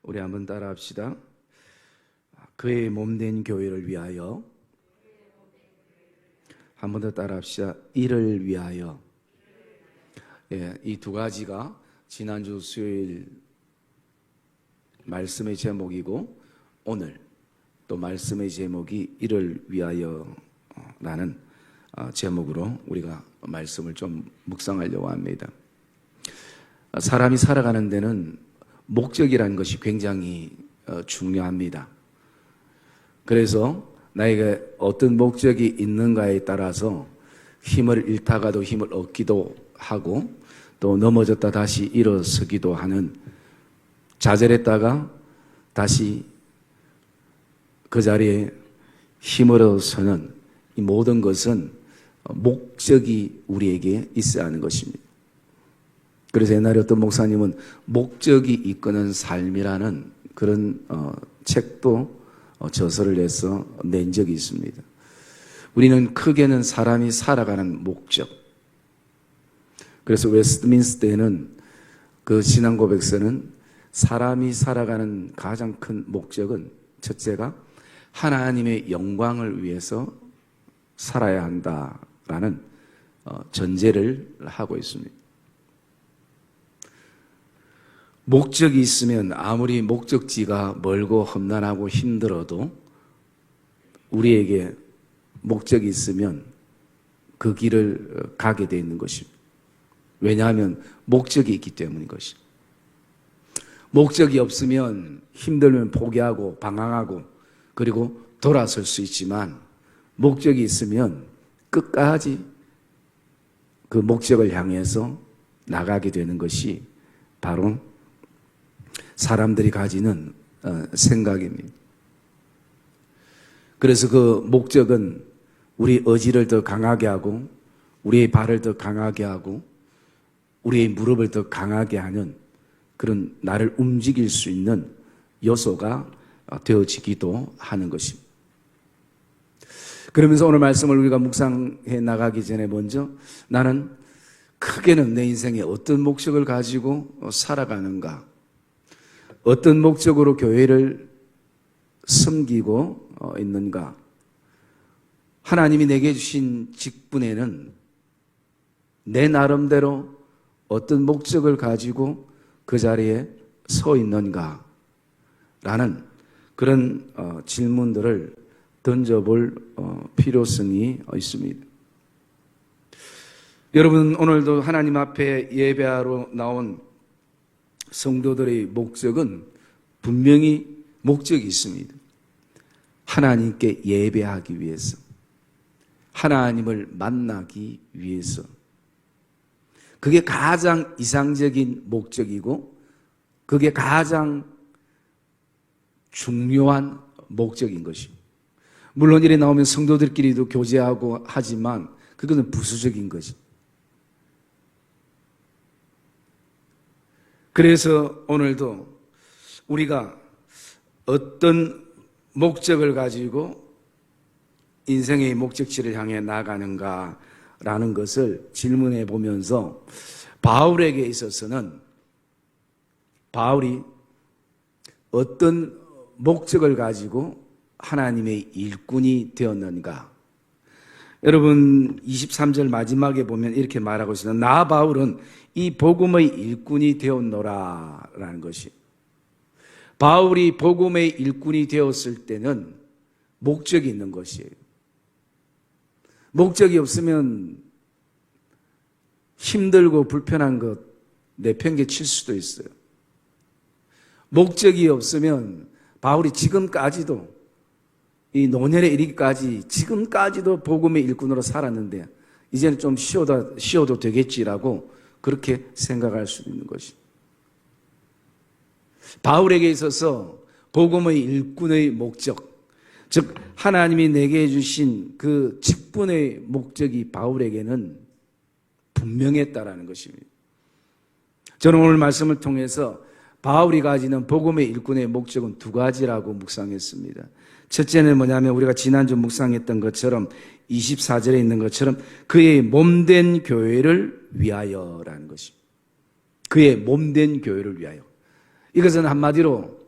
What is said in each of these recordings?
우리 한번 따라합시다. 그의 몸된 교회를 위하여. 한 번 더 따라합시다. 이를 위하여. 예, 이 두 가지가 지난주 수요일 말씀의 제목이고, 오늘 또 말씀의 제목이 이를 위하여라는 제목으로 우리가 말씀을 좀 묵상하려고 합니다. 사람이 살아가는 데는 목적이라는 것이 굉장히 중요합니다. 그래서 나에게 어떤 목적이 있는가에 따라서 힘을 잃다가도 힘을 얻기도 하고, 또 넘어졌다 다시 일어서기도 하는, 좌절했다가 다시 그 자리에 힘을 얻어서는, 이 모든 것은 목적이 우리에게 있어야 하는 것입니다. 그래서 옛날에 어떤 목사님은 목적이 이끄는 삶이라는 그런 책도 저서를 내서 낸 적이 있습니다. 우리는 크게는 사람이 살아가는 목적. 그래서 웨스트민스터에는 그 신앙 고백서는 사람이 살아가는 가장 큰 목적은, 첫째가 하나님의 영광을 위해서 살아야 한다라는 전제를 하고 있습니다. 목적이 있으면 아무리 목적지가 멀고 험난하고 힘들어도 우리에게 목적이 있으면 그 길을 가게 돼 있는 것입니다. 왜냐하면 목적이 있기 때문인 것입니다. 목적이 없으면 힘들면 포기하고 방황하고 그리고 돌아설 수 있지만, 목적이 있으면 끝까지 그 목적을 향해서 나가게 되는 것이 바로 사람들이 가지는 생각입니다. 그래서 그 목적은 우리 의지를 더 강하게 하고, 우리의 발을 더 강하게 하고, 우리의 무릎을 더 강하게 하는 그런 나를 움직일 수 있는 요소가 되어지기도 하는 것입니다. 그러면서 오늘 말씀을 우리가 묵상해 나가기 전에 먼저, 나는 크게는 내 인생에 어떤 목적을 가지고 살아가는가, 어떤 목적으로 교회를 섬기고 있는가, 하나님이 내게 주신 직분에는 내 나름대로 어떤 목적을 가지고 그 자리에 서 있는가 라는 그런 질문들을 던져볼 필요성이 있습니다. 여러분, 오늘도 하나님 앞에 예배하러 나온 성도들의 목적은 분명히 목적이 있습니다. 하나님께 예배하기 위해서, 하나님을 만나기 위해서. 그게 가장 이상적인 목적이고, 그게 가장 중요한 목적인 것입니다. 물론 이래 나오면 성도들끼리도 교제하고 하지만 그것은 부수적인 거지. 그래서 오늘도 우리가 어떤 목적을 가지고 인생의 목적지를 향해 나가는가라는 것을 질문해 보면서, 바울에게 있어서는 바울이 어떤 목적을 가지고 하나님의 일꾼이 되었는가. 여러분, 23절 마지막에 보면 이렇게 말하고 있어요. 나 바울은 이 복음의 일꾼이 되었노라 라는 것이, 바울이 복음의 일꾼이 되었을 때는 목적이 있는 것이에요. 목적이 없으면 힘들고 불편한 것 내팽개칠 수도 있어요. 목적이 없으면 바울이 지금까지도, 이 노년에 이르기까지 지금까지도 복음의 일꾼으로 살았는데 이제는 좀 쉬어도 되겠지라고 그렇게 생각할 수도 있는 것이, 바울에게 있어서 복음의 일꾼의 목적, 즉 하나님이 내게 주신 그 직분의 목적이 바울에게는 분명했다라는 것입니다. 저는 오늘 말씀을 통해서 바울이 가지는 복음의 일꾼의 목적은 두 가지라고 묵상했습니다. 첫째는 뭐냐면, 우리가 지난주 묵상했던 것처럼 24절에 있는 것처럼 그의 몸된 교회를 위하여라는 것입니다. 그의 몸된 교회를 위하여. 이것은 한마디로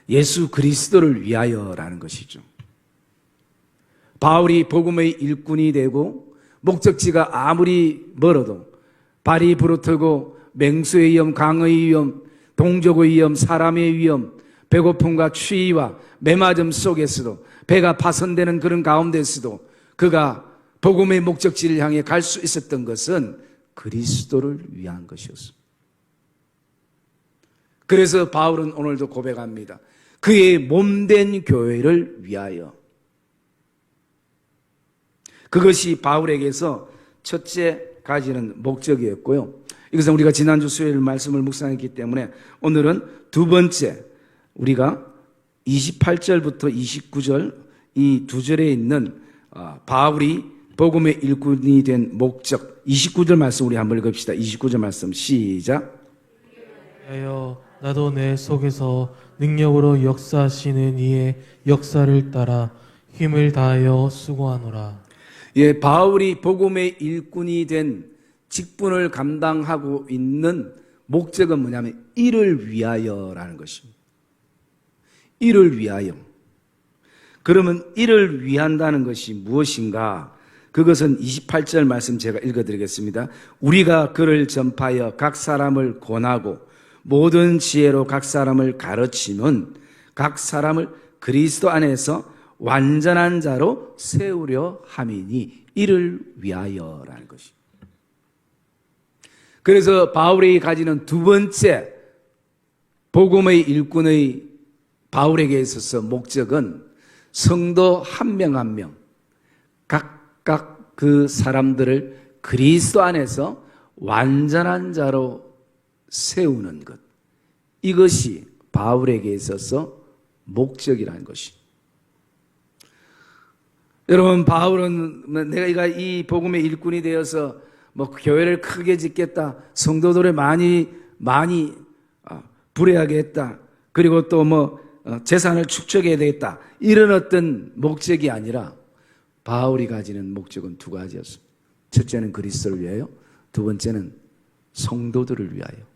예수 그리스도를 위하여라는 것이죠. 바울이 복음의 일꾼이 되고 목적지가 아무리 멀어도 발이 부르트고 맹수의 위험, 강의 위험, 동족의 위험, 사람의 위험, 배고픔과 추위와 매맞음 속에서도 배가 파손되는 그런 가운데서도 그가 복음의 목적지를 향해 갈 수 있었던 것은 그리스도를 위한 것이었습니다. 그래서 바울은 오늘도 고백합니다. 그의 몸된 교회를 위하여. 그것이 바울에게서 첫째 가지는 목적이었고요. 이것은 우리가 지난주 수요일 말씀을 묵상했기 때문에 오늘은 두 번째, 우리가 28절부터 29절 이 두 절에 있는 바울이 복음의 일꾼이 된 목적, 29절 말씀 우리 한번 읽읍시다. 29절 말씀 시작. 나도 내 속에서 능력으로 역사하시는 이의 역사를 따라 힘을 다하여 수고하노라. 예, 바울이 복음의 일꾼이 된 직분을 감당하고 있는 목적은 뭐냐면 이를 위하여라는 것입니다. 이를 위하여. 그러면 이를 위한다는 것이 무엇인가? 그것은 28절 말씀 제가 읽어드리겠습니다. 우리가 그를 전파하여 각 사람을 권하고 모든 지혜로 각 사람을 가르치는 각 사람을 그리스도 안에서 완전한 자로 세우려 함이니 이를 위하여라는 것입니다. 그래서 바울이 가지는 두 번째 복음의 일꾼의 바울에게 있어서 목적은 성도 한 명 한 명 각각 그 사람들을 그리스도 안에서 완전한 자로 세우는 것, 이것이 바울에게 있어서 목적이라는 것입니다. 여러분, 바울은 내가 이 복음의 일꾼이 되어서 교회를 크게 짓겠다, 성도들을 많이 부려하게 했다, 그리고 또 재산을 축적해야 되겠다, 이런 어떤 목적이 아니라 바울이 가지는 목적은 두 가지였습니다. 첫째는 그리스도를 위하여, 두 번째는 성도들을 위하여.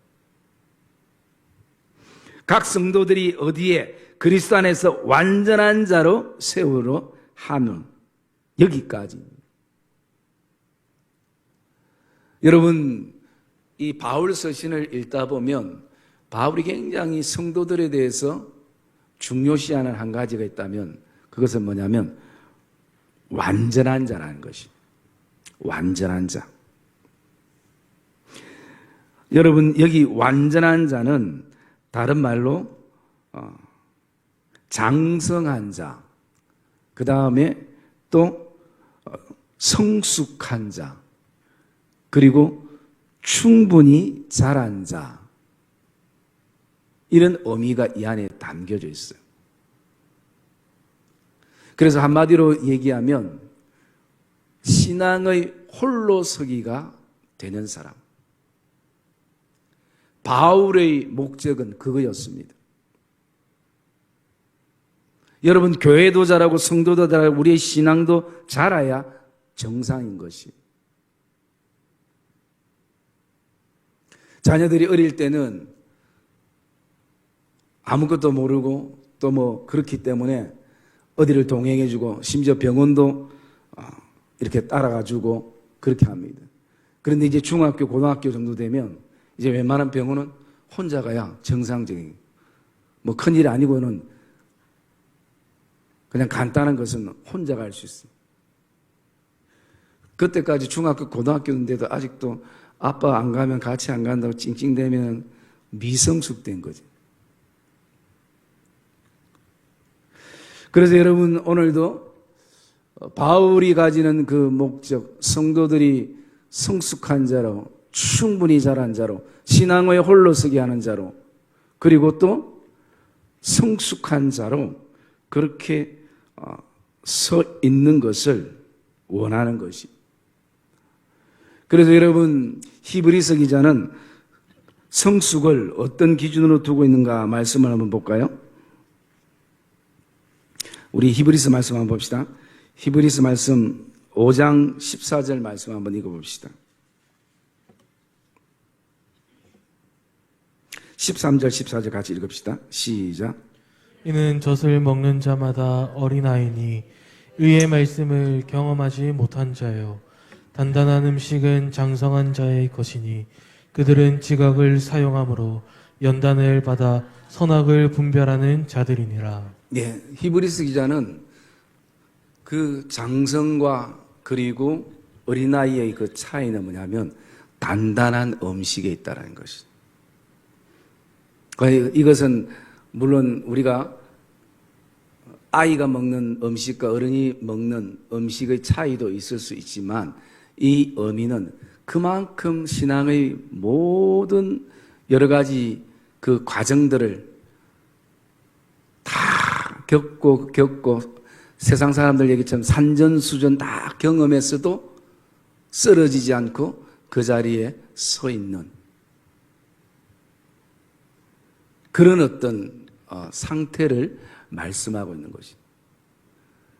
각 성도들이 어디에 그리스도 안에서 완전한 자로 세우려 하는, 여기까지. 여러분, 이 바울 서신을 읽다 보면 바울이 굉장히 성도들에 대해서 중요시하는 한 가지가 있다면 그것은 뭐냐면 완전한 자라는 것입니다. 완전한 자. 여러분, 여기 완전한 자는 다른 말로 장성한 자, 그 다음에 또 성숙한 자, 그리고 충분히 자란 자, 이런 의미가 이 안에 담겨져 있어요. 그래서 한마디로 얘기하면 신앙의 홀로서기가 되는 사람, 바울의 목적은 그거였습니다. 여러분, 교회도 잘하고 성도도 잘하고 우리의 신앙도 잘해야 정상인 것이. 자녀들이 어릴 때는 아무것도 모르고 또 그렇기 때문에 어디를 동행해주고 심지어 병원도 이렇게 따라가주고 그렇게 합니다. 그런데 이제 중학교, 고등학교 정도 되면 이제 웬만한 병원은 혼자 가야 정상적인, 큰일이 아니고는 그냥 간단한 것은 혼자 갈 수 있어요. 그때까지 중학교, 고등학교인데도 아직도 아빠 안 가면 같이 안 간다고 찡찡대면 미성숙된 거죠. 그래서 여러분, 오늘도 바울이 가지는 그 목적, 성도들이 성숙한 자로, 충분히 자란 자로, 신앙의 홀로서기 하는 자로, 그리고 또 성숙한 자로 그렇게 서 있는 것을 원하는 것이. 그래서 여러분, 히브리서 기자는 성숙을 어떤 기준으로 두고 있는가 말씀을 한번 볼까요? 우리 히브리서 말씀 한번 봅시다. 히브리서 말씀 5장 14절 말씀 한번 읽어봅시다. 13절 14절 같이 읽읍시다. 시작. 이는 젖을 먹는 자마다 어린아이니 의의 말씀을 경험하지 못한 자요. 단단한 음식은 장성한 자의 것이니 그들은 지각을 사용함으로 연단을 받아 선악을 분별하는 자들이니라. 예, 히브리서 기자는 그 장성과 그리고 어린아이의 그 차이는 뭐냐면 단단한 음식에 있다는 것이. 이것은 물론 우리가 아이가 먹는 음식과 어른이 먹는 음식의 차이도 있을 수 있지만 이 의미는 그만큼 신앙의 모든 여러 가지 그 과정들을 다 겪고 세상 사람들 얘기처럼 산전수전 다 경험했어도 쓰러지지 않고 그 자리에 서 있는 그런 어떤 상태를 말씀하고 있는 것이.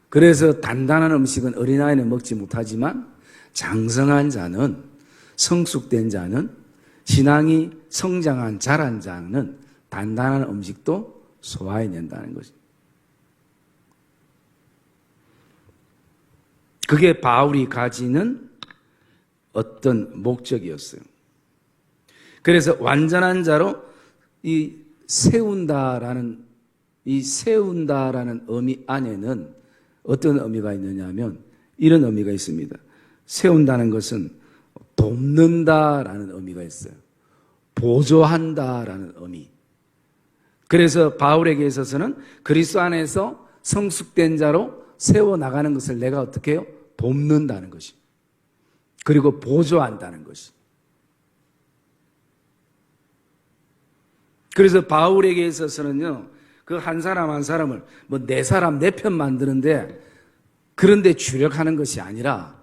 그래서 단단한 음식은 어린아이는 먹지 못하지만 장성한 자는, 성숙된 자는, 신앙이 성장한 자란 자는 단단한 음식도 소화해낸다는 것입니다. 그게 바울이 가지는 어떤 목적이었어요. 그래서 완전한 자로 이 세운다라는 의미 안에는 어떤 의미가 있느냐 하면 이런 의미가 있습니다. 세운다는 것은 돕는다라는 의미가 있어요. 보조한다라는 의미. 그래서 바울에게 있어서는 그리스도 안에서 성숙된 자로 세워나가는 것을 내가 어떻게 해요? 돕는다는 것이. 그리고 보조한다는 것이. 그래서 바울에게 있어서는요, 그 한 사람 한 사람을 뭐 네 사람 네 편 만드는데 그런데 주력하는 것이 아니라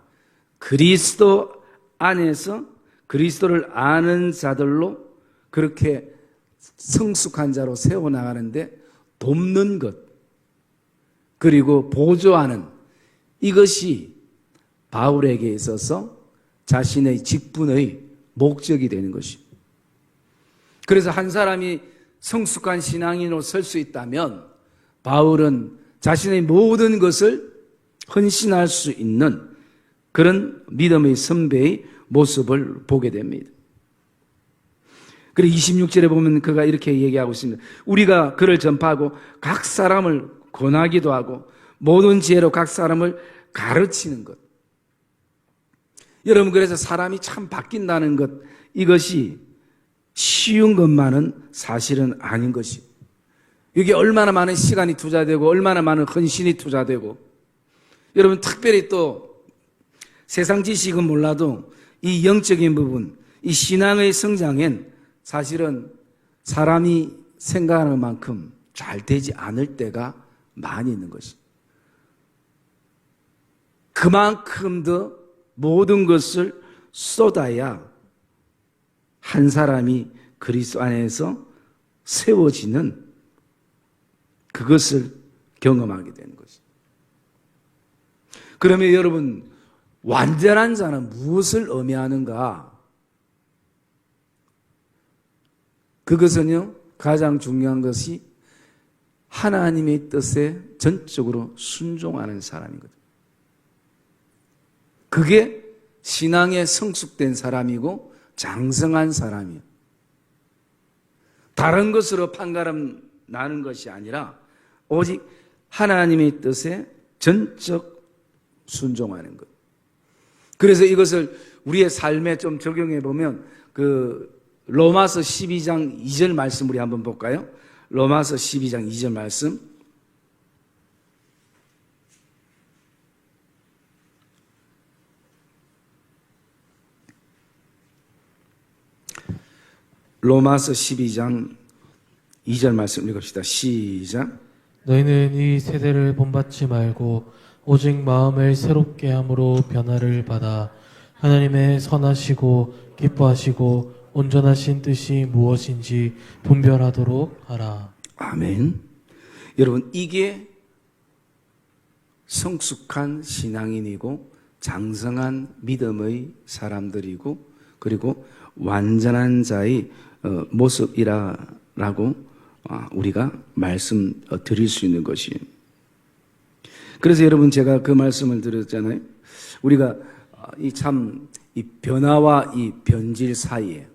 그리스도 안에서 그리스도를 아는 자들로 그렇게 성숙한 자로 세워나가는데 돕는 것, 그리고 보조하는 이것이 바울에게 있어서 자신의 직분의 목적이 되는 것입니다. 그래서 한 사람이 성숙한 신앙인으로 설 수 있다면 바울은 자신의 모든 것을 헌신할 수 있는 그런 믿음의 선배의 모습을 보게 됩니다. 그리고 26절에 보면 그가 이렇게 얘기하고 있습니다. 우리가 그를 전파하고 각 사람을 권하기도 하고 모든 지혜로 각 사람을 가르치는 것. 여러분, 그래서 사람이 참 바뀐다는 것, 이것이 쉬운 것만은 사실은 아닌 것이. 이게 얼마나 많은 시간이 투자되고 얼마나 많은 헌신이 투자되고, 여러분 특별히 또 세상 지식은 몰라도 이 영적인 부분, 이 신앙의 성장엔 사실은 사람이 생각하는 만큼 잘 되지 않을 때가 많이 있는 것이. 그만큼 더 모든 것을 쏟아야 한 사람이 그리스도 안에서 세워지는 그것을 경험하게 되는 것이. 그러면 여러분, 완전한 자는 무엇을 의미하는가? 그것은요, 가장 중요한 것이 하나님의 뜻에 전적으로 순종하는 사람이거든요. 그게 신앙에 성숙된 사람이고 장성한 사람이에요. 다른 것으로 판가름 나는 것이 아니라 오직 하나님의 뜻에 전적 순종하는 것. 그래서 이것을 우리의 삶에 좀 적용해 보면 그 로마서 12장 2절 말씀 우리 한번 볼까요? 로마서 12장 2절 말씀. 로마서 12장 2절 말씀 읽읍시다. 시작. 너희는 이 세대를 본받지 말고 오직 마음을 새롭게 함으로 변화를 받아 하나님의 선하시고 기뻐하시고 온전하신 뜻이 무엇인지 분별하도록 하라. 아멘. 여러분, 이게 성숙한 신앙인이고 장성한 믿음의 사람들이고 그리고 완전한 자의 모습이라고 우리가 말씀 드릴 수 있는 것이. 그래서 여러분 제가 그 말씀을 드렸잖아요. 우리가 이 변화와 이 변질 사이에,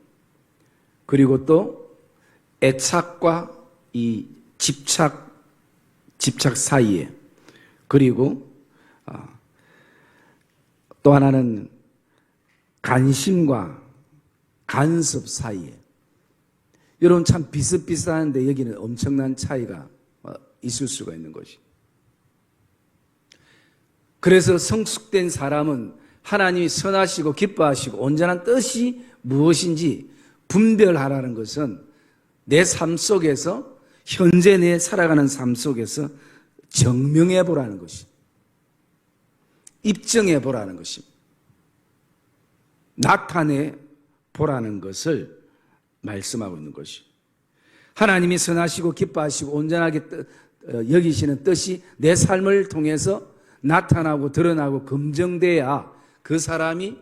그리고 또 애착과 이 집착 사이에, 그리고 또 하나는 관심과 간섭 사이에, 여러분 참 비슷비슷한데 여기는 엄청난 차이가 있을 수가 있는 것이. 그래서 성숙된 사람은 하나님이 선하시고 기뻐하시고 온전한 뜻이 무엇인지 분별하라는 것은 내 삶 속에서, 현재 내 살아가는 삶 속에서 증명해 보라는 것이, 입증해 보라는 것이, 나타내 보라는 것을 말씀하고 있는 것이. 하나님이 선하시고 기뻐하시고 온전하게 여기시는 뜻이 내 삶을 통해서 나타나고 드러나고 검증돼야 그 사람이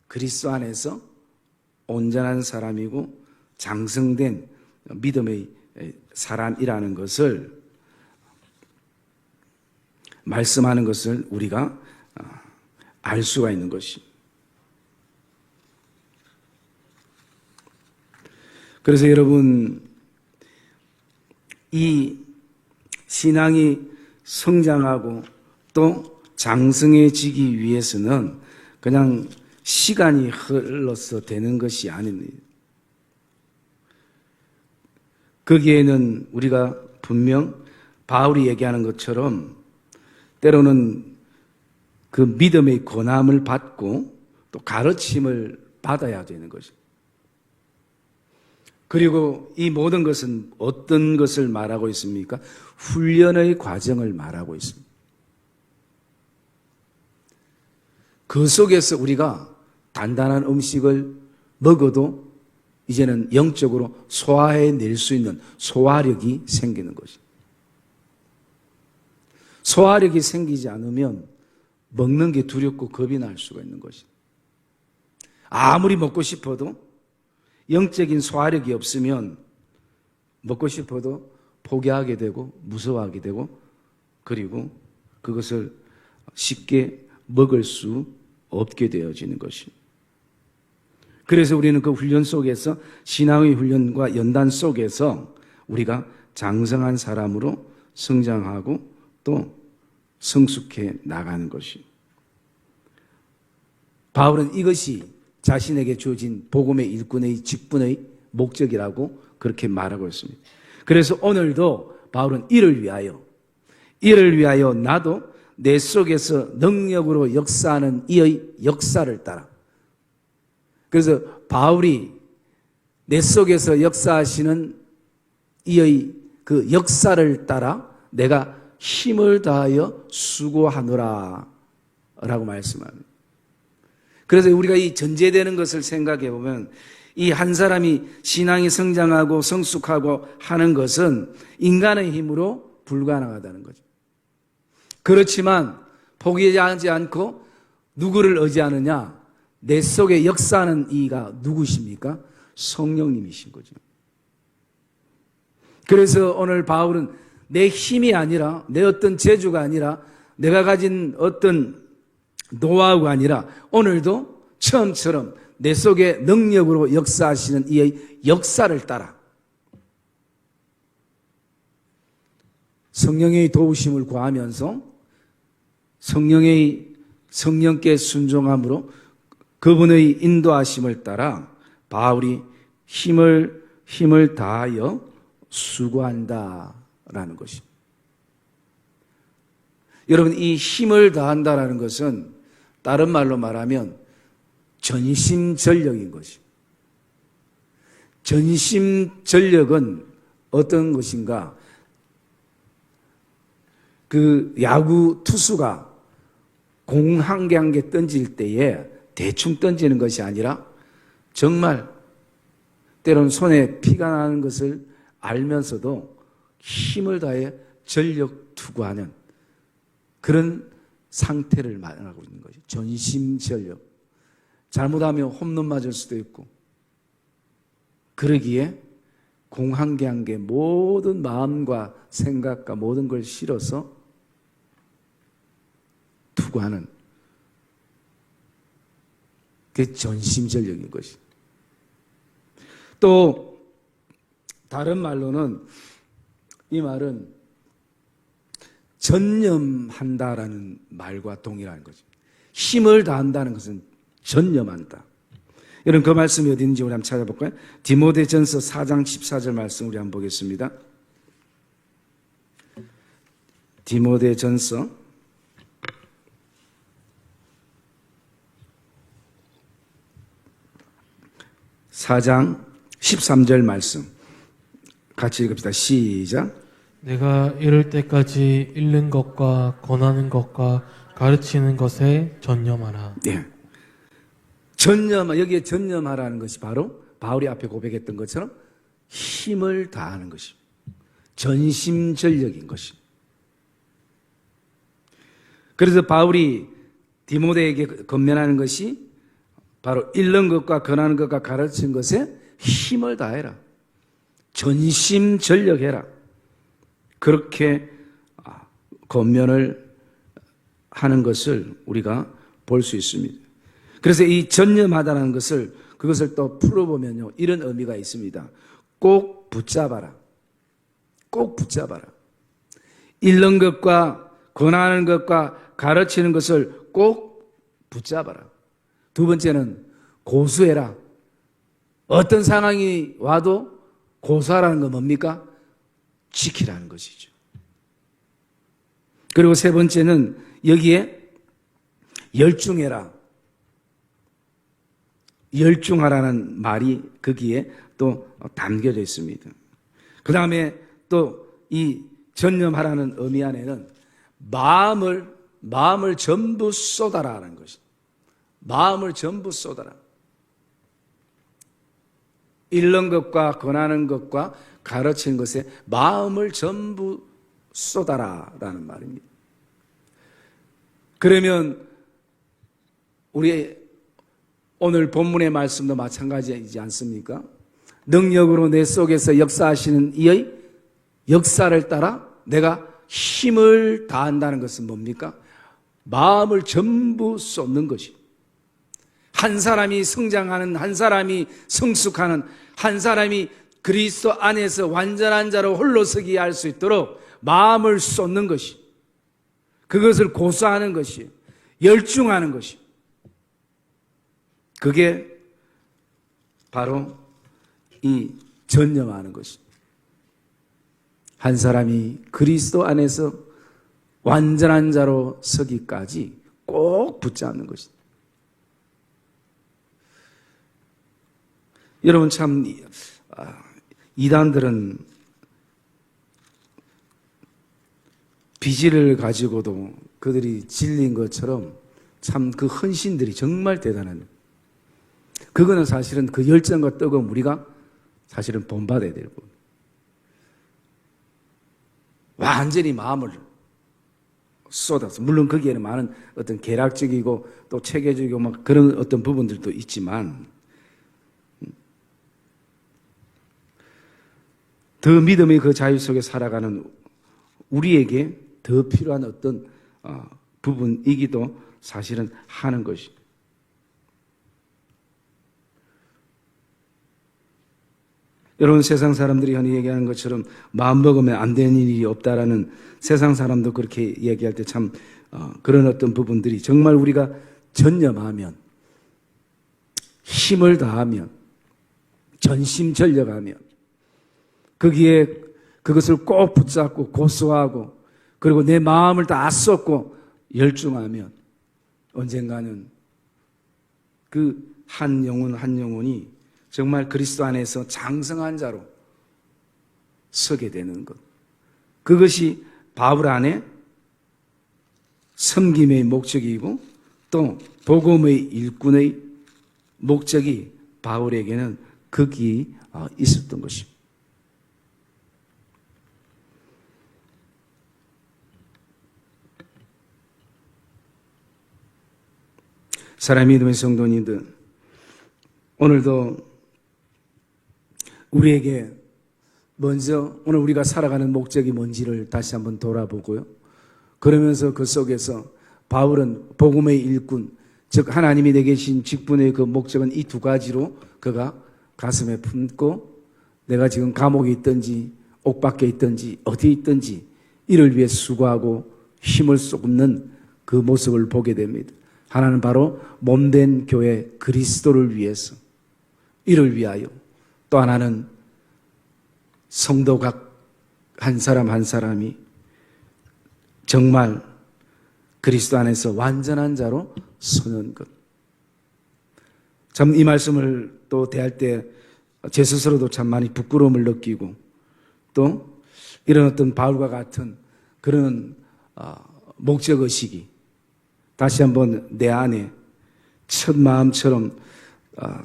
그리스도 안에서 온전한 사람이고 장성된 믿음의 사람이라는 것을 말씀하는 것을 우리가 알 수가 있는 것이. 그래서 여러분, 이 신앙이 성장하고 또 장성해지기 위해서는 그냥 시간이 흘러서 되는 것이 아닙니다. 거기에는 우리가 분명 바울이 얘기하는 것처럼 때로는 그 믿음의 권함을 받고 또 가르침을 받아야 되는 것입니다. 그리고 이 모든 것은 어떤 것을 말하고 있습니까? 훈련의 과정을 말하고 있습니다. 그 속에서 우리가 단단한 음식을 먹어도 이제는 영적으로 소화해낼 수 있는 소화력이 생기는 것입니다. 소화력이 생기지 않으면 먹는 게 두렵고 겁이 날 수가 있는 것입니다. 아무리 먹고 싶어도 영적인 소화력이 없으면 먹고 싶어도 포기하게 되고 무서워하게 되고, 그리고 그것을 쉽게 먹을 수 없게 되어지는 것입니다. 그래서 우리는 그 훈련 속에서, 신앙의 훈련과 연단 속에서 우리가 장성한 사람으로 성장하고 또 성숙해 나가는 것이. 바울은 이것이 자신에게 주어진 복음의 일꾼의 직분의 목적이라고 그렇게 말하고 있습니다. 그래서 오늘도 바울은 이를 위하여 나도 내 속에서 능력으로 역사하는 이의 역사를 따라. 그래서 바울이 내 속에서 역사하시는 이의 그 역사를 따라 내가 힘을 다하여 수고하노라 라고 말씀합니다. 그래서 우리가 이 전제되는 것을 생각해 보면, 이 한 사람이 신앙이 성장하고 성숙하고 하는 것은 인간의 힘으로 불가능하다는 거죠. 그렇지만 포기하지 않고 누구를 의지하느냐? 내 속에 역사하는 이가 누구십니까? 성령님이신 거죠. 그래서 오늘 바울은 내 힘이 아니라, 내 어떤 재주가 아니라, 내가 가진 어떤 노하우가 아니라 오늘도 처음처럼 내 속에 능력으로 역사하시는 이의 역사를 따라 성령의 도우심을 구하면서 성령께 순종함으로 그분의 인도하심을 따라 바울이 힘을 다하여 수고한다라는 것입니다. 여러분, 이 힘을 다한다라는 것은 다른 말로 말하면 전심전력인 것이. 전심전력은 어떤 것인가? 그 야구 투수가 공 한 개 한 개 던질 때에 대충 던지는 것이 아니라 정말 때로는 손에 피가 나는 것을 알면서도 힘을 다해 전력 투구하는 그런 상태를 말하고 있는 거죠. 전심전력. 잘못하면 홈런 맞을 수도 있고, 그러기에 공한 게 모든 마음과 생각과 모든 걸 실어서 투구하는 그게 전심전력인 것이. 또 다른 말로는 이 말은 전념한다라는 말과 동일한 거죠. 힘을 다한다는 것은 전념한다. 여러분 그 말씀이 어디 있는지 우리 한번 찾아볼까요? 디모데전서 4장 14절 말씀 우리 한번 보겠습니다. 디모데전서 4장 13절 말씀 같이 읽읍시다. 시작. 내가 이를 때까지 읽는 것과 권하는 것과 가르치는 것에 전념하라. 네. 여기에 전념하라는 것이 바로 바울이 앞에 고백했던 것처럼 힘을 다하는 것이 전심전력인 것이. 그래서 바울이 디모데에게 건면하는 것이 바로 읽는 것과 권하는 것과 가르치는 것에 힘을 다해라. 전심전력해라. 그렇게 건면을 하는 것을 우리가 볼 수 있습니다. 그래서 이 전념하다는 것을 그것을 또 풀어보면요 이런 의미가 있습니다. 꼭 붙잡아라. 꼭 붙잡아라. 읽는 것과 권하는 것과 가르치는 것을 꼭 붙잡아라. 두 번째는 고수해라. 어떤 상황이 와도 고수하라는 건 뭡니까? 지키라는 것이죠. 그리고 세 번째는 여기에 열중해라. 열중하라는 말이 거기에 또 담겨져 있습니다. 그 다음에 또 이 전념하라는 의미 안에는 마음을 전부 쏟아라는 것이. 마음을 전부 쏟아라. 읽는 것과 권하는 것과 가르치는 것에 마음을 전부 쏟아라라는 말입니다. 그러면 우리 오늘 본문의 말씀도 마찬가지이지 않습니까? 능력으로 내 속에서 역사하시는 이의 역사를 따라 내가 힘을 다한다는 것은 뭡니까? 마음을 전부 쏟는 것이. 한 사람이 성장하는, 한 사람이 성숙하는, 한 사람이 그리스도 안에서 완전한 자로 홀로서기 할 수 있도록 마음을 쏟는 것이. 그것을 고수하는 것이. 열중하는 것이. 그게 바로 이 전념하는 것이. 한 사람이 그리스도 안에서 완전한 자로 서기까지 꼭 붙잡는 것이. 여러분 참 이단들은 비질을 가지고도 그들이 질린 것처럼 참 그 헌신들이 정말 대단한. 그거는 사실은 그 열정과 뜨거움 우리가 사실은 본받아야 될 것. 완전히 마음을 쏟아서 물론 거기에는 많은 어떤 계략적이고 또 체계적이고 막 그런 어떤 부분들도 있지만 더 믿음의 그 자유 속에 살아가는 우리에게 더 필요한 어떤 부분이기도 사실은 하는 것이. 여러분 세상 사람들이 흔히 얘기하는 것처럼 마음 먹으면 안 되는 일이 없다라는 세상 사람도 그렇게 얘기할 때 참 그런 어떤 부분들이 정말 우리가 전념하면 힘을 다하면 전심전력하면 거기에 그것을 꼭 붙잡고 고수하고 그리고 내 마음을 다 쏟고 열중하면 언젠가는 그 한 영혼 한 영혼이 정말 그리스도 안에서 장성한 자로 서게 되는 것. 그것이 바울 안에 섬김의 목적이고 또 복음의 일꾼의 목적이 바울에게는 거기 있었던 것입니다. 사랑하는 믿음의 성도님들, 오늘도 우리에게 먼저 오늘 우리가 살아가는 목적이 뭔지를 다시 한번 돌아보고요. 그러면서 그 속에서 바울은 복음의 일꾼, 즉 하나님이 내게 주신 직분의 그 목적은 이 두 가지로 그가 가슴에 품고 내가 지금 감옥에 있든지 옥밖에 있든지 어디에 있든지 이를 위해 수고하고 힘을 쏟는 그 모습을 보게 됩니다. 하나는 바로 몸된 교회 그리스도를 위해서, 이를 위하여, 또 하나는 성도 각 한 사람 한 사람이 정말 그리스도 안에서 완전한 자로 서는 것. 참 이 말씀을 또 대할 때 제 스스로도 참 많이 부끄러움을 느끼고 또 이런 어떤 바울과 같은 그런 목적의식이 다시 한번 내 안에 첫 마음처럼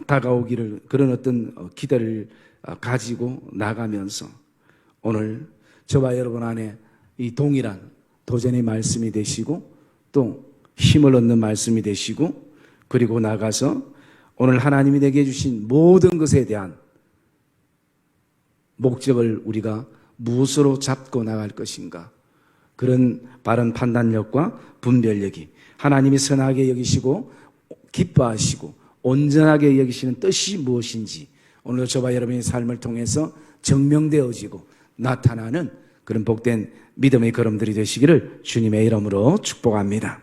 다가오기를, 그런 어떤 기대를 가지고 나가면서 오늘 저와 여러분 안에 이 동일한 도전의 말씀이 되시고 또 힘을 얻는 말씀이 되시고, 그리고 나가서 오늘 하나님이 내게 주신 모든 것에 대한 목적을 우리가 무엇으로 잡고 나갈 것인가, 그런 바른 판단력과 분별력이 하나님이 선하게 여기시고 기뻐하시고 온전하게 여기시는 뜻이 무엇인지 오늘 저와 여러분의 삶을 통해서 증명되어지고 나타나는 그런 복된 믿음의 걸음들이 되시기를 주님의 이름으로 축복합니다.